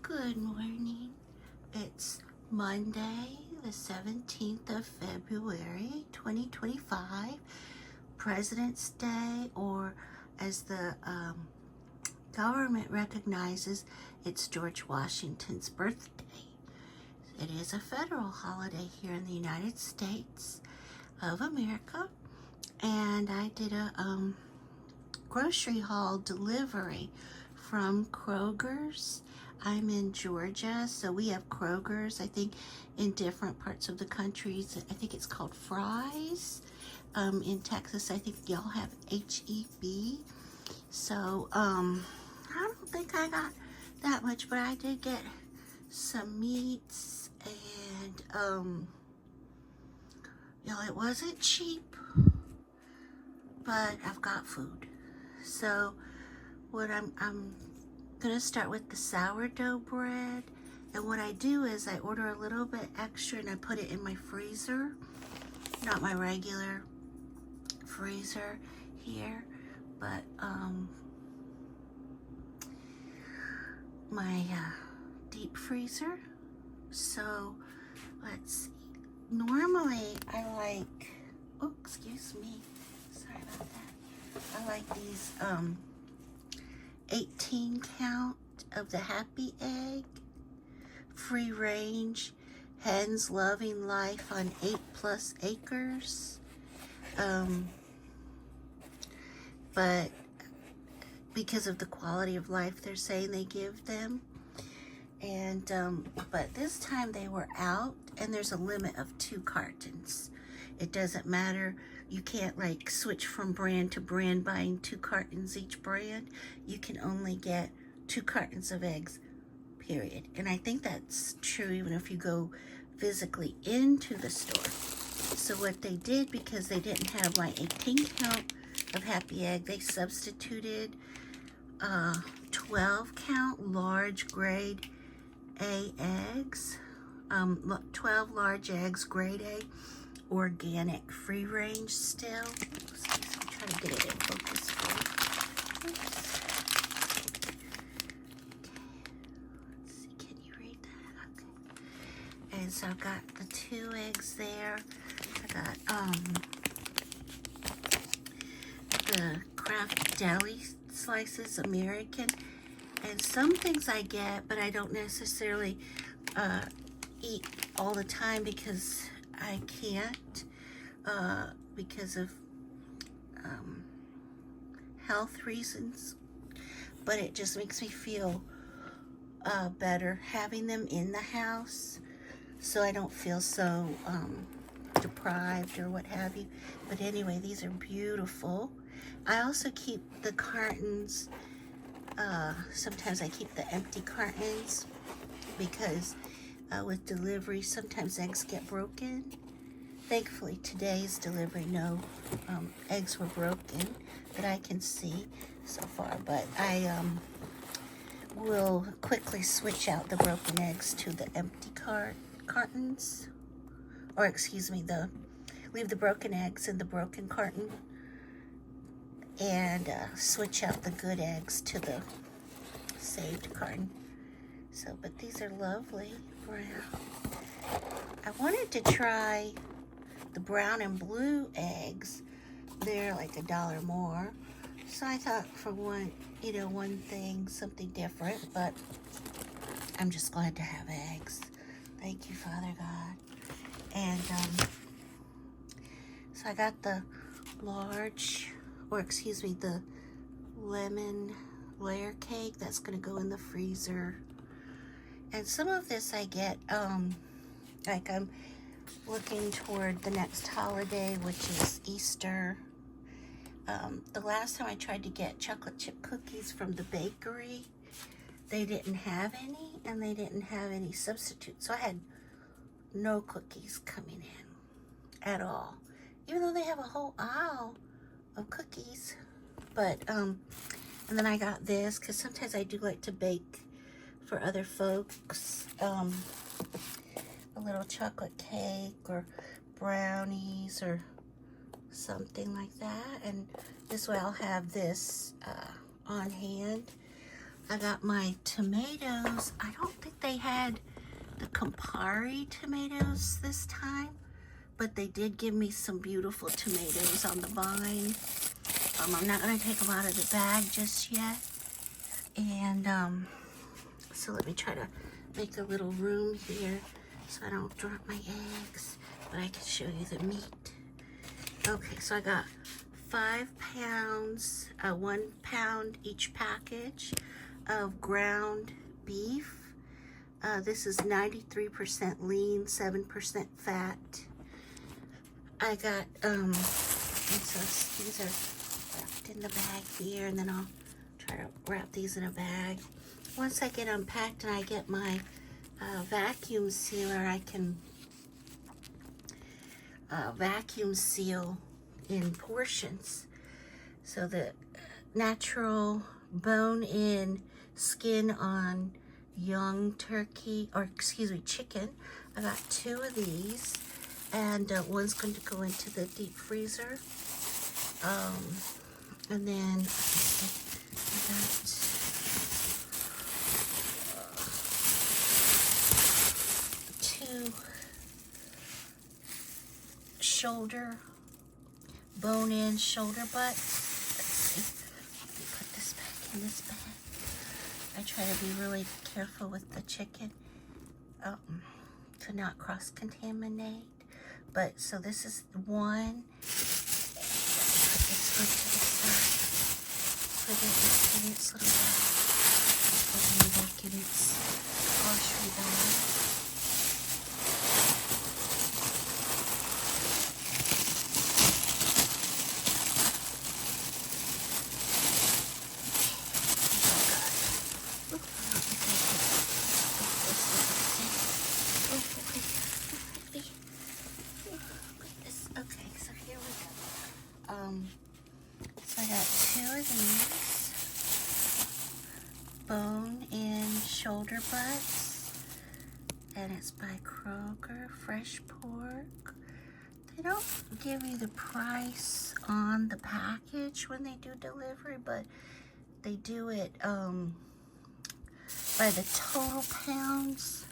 Good morning. It's Monday, the 17th of February, 2025, President's Day, or as the government recognizes, it's George Washington's birthday. It is a federal holiday here in the United States of America, and I did a grocery haul delivery from Kroger's. I'm in Georgia, so we have Kroger's, I think, in different parts of the country. I think it's called Fry's. In Texas, I think y'all have HEB. So, I don't think I got that much, but I did get some meats and, it wasn't cheap, but I've got food. So, what I'm gonna start with the sourdough bread, and what I do is I order a little bit extra and I put it in my freezer, not my regular freezer here, but my deep freezer. So let's see. Normally I like, oh, excuse me, sorry about that. I like these 18 count of the Happy Egg, free range, hens loving life on 8+ acres. But because of the quality of life they're saying they give them. And, but this time they were out, and there's a limit of 2 cartons. It doesn't matter. You can't like switch from brand to brand buying 2 cartons each brand. You can only get 2 cartons of eggs, period. And I think that's true even if you go physically into the store. So what they did, because they didn't have my 18 count of Happy Egg, they substituted 12 count large grade A eggs, 12 large eggs, grade A, organic, free range still. I'm trying to get it in focus for you. Oops. Okay. Let's see, can you read that? Okay. And so I've got the 2 eggs there. I got the Kraft Deli slices, American. And some things I get, but I don't necessarily eat all the time because I can't, because of health reasons. But it just makes me feel better having them in the house, so I don't feel so deprived or what have you. But anyway, these are beautiful. I also keep the cartons. Sometimes I keep the empty cartons because with delivery, sometimes eggs get broken. Thankfully, today's delivery, no eggs were broken that I can see so far. But I will quickly switch out the broken eggs to the empty cartons. Or excuse me, leave the broken eggs in the broken carton and switch out the good eggs to the saved carton. So, but these are lovely brown. I wanted to try the brown and blue eggs. They're like $1 more. So I thought for one thing, something different, but I'm just glad to have eggs. Thank you, Father God. And so I got the large, or excuse me, the lemon layer cake that's gonna go in the freezer. And some of this I get, like I'm looking toward the next holiday, which is Easter. The last time I tried to get chocolate chip cookies from the bakery, they didn't have any, and they didn't have any substitutes. So I had no cookies coming in at all, even though they have a whole aisle of cookies. But and then I got this because sometimes I do like to bake for other folks, a little chocolate cake or brownies or something like that. And this way I'll have this on hand I got my tomatoes. I don't think they had the Campari tomatoes this time, but they did give me some beautiful tomatoes on the vine. I'm not gonna take them out of the bag just yet. And so let me try to make a little room here so I don't drop my eggs, but I can show you the meat. Okay, so I got 5 pounds, 1 pound each package of ground beef. This is 93% lean, 7% fat. I got, and so these are wrapped in the bag here, and then I'll try to wrap these in a bag. Once I get unpacked and I get my vacuum sealer, I can vacuum seal in portions. So the natural bone-in skin on young turkey, or excuse me, chicken. I got 2 of these, and one's going to go into the deep freezer. And then I got shoulder, bone-in shoulder butts. Let's see. Let me put this back in this bag. I try to be really careful with the chicken to not cross-contaminate. But so this is one. Put this one to the side. Put it in its little bag. Put it back in its grocery bag. So I got 2 of these bone-in shoulder butts, and it's by Kroger, fresh pork. They don't give you the price on the package when they do delivery, but they do it by the total pounds.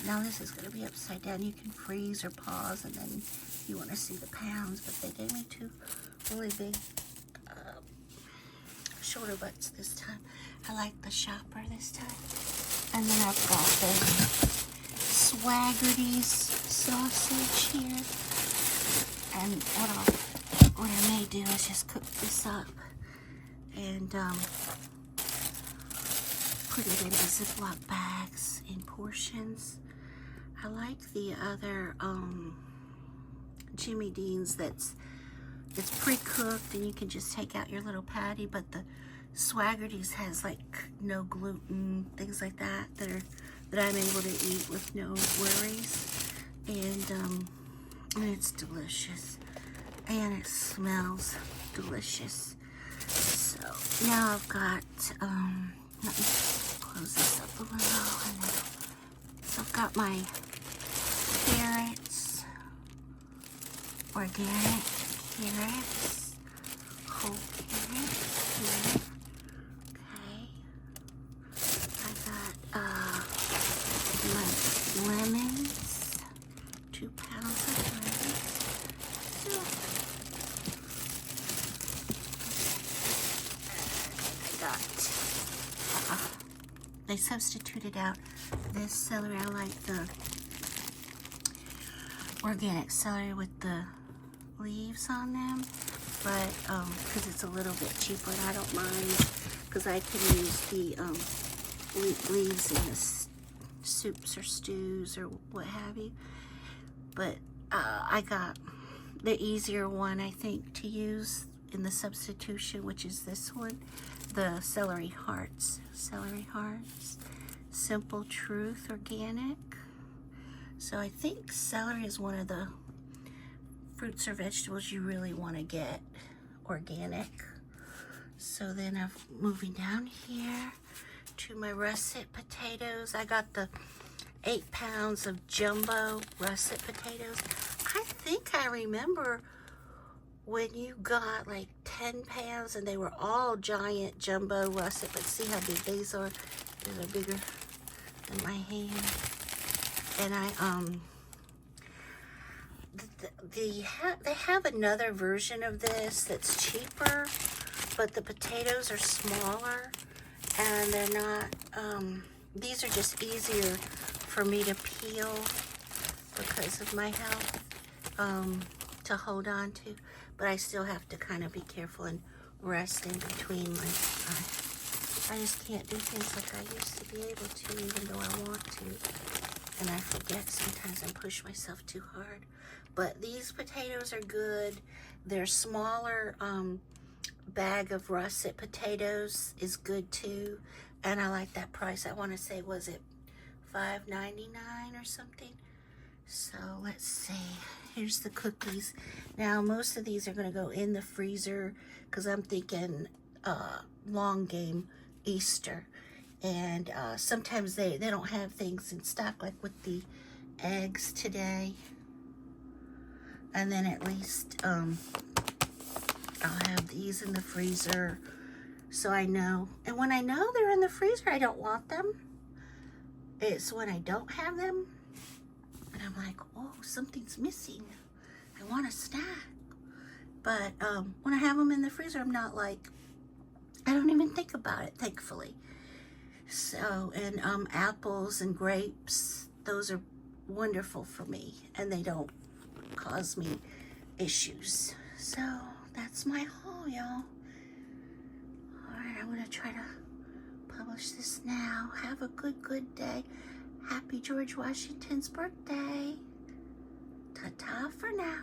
Now this is going to be upside down. You can freeze or pause, and then you want to see the pounds, but they gave me 2 really big shoulder butts this time. I like the shopper this time. And then I've got the Swaggerty's sausage here. And what I may do is just cook this up and put it in Ziploc bags in portions. I like the other Jimmy Dean's it's pre-cooked and you can just take out your little patty, but the Swaggerty's has like no gluten, things like that that I'm able to eat with no worries, and it's delicious and it smells delicious. So now I've got let me close this up a little, and then, so I've got my carrots, organic carrots, whole carrots here. Okay. I got my lemons, 2 pounds of lemons. So, I got they substituted out this celery. I like the organic celery with the leaves on them, but because it's a little bit cheaper, and I don't mind because I can use the leaves in the soups or stews or what have you. But I got the easier one, I think, to use in the substitution, which is this one, the celery hearts. Celery hearts, Simple Truth organic. So I think celery is one of the fruits or vegetables you really want to get organic. So then I'm moving down here to my russet potatoes. I got the 8 pounds of jumbo russet potatoes. I think I remember when you got like 10 pounds and they were all giant jumbo russet, but see how big these are? These are bigger than my hand. And they have another version of this that's cheaper, but the potatoes are smaller and they're not, these are just easier for me to peel because of my health, to hold on to, but I still have to kind of be careful and rest in between. I just can't do things like I used to be able to, even though I want to, and I forget sometimes and push myself too hard. But these potatoes are good. Their smaller bag of russet potatoes is good too, and I like that price. I want to say, was it $5.99 or something? So let's see. Here's the cookies. Now most of these are going to go in the freezer because I'm thinking long game Easter, and sometimes they don't have things in stock, like with the eggs today. And then at least I'll have these in the freezer so I know. And when I know they're in the freezer, I don't want them. It's when I don't have them and I'm like, oh, something's missing. I want a snack. But when I have them in the freezer, I'm not like, I don't even think about it, thankfully. So, and apples and grapes, those are wonderful for me, and they don't cause me issues. So that's my haul, y'all. All right, I'm gonna try to publish this now. Have a good day. Happy George Washington's birthday. Ta-ta for now.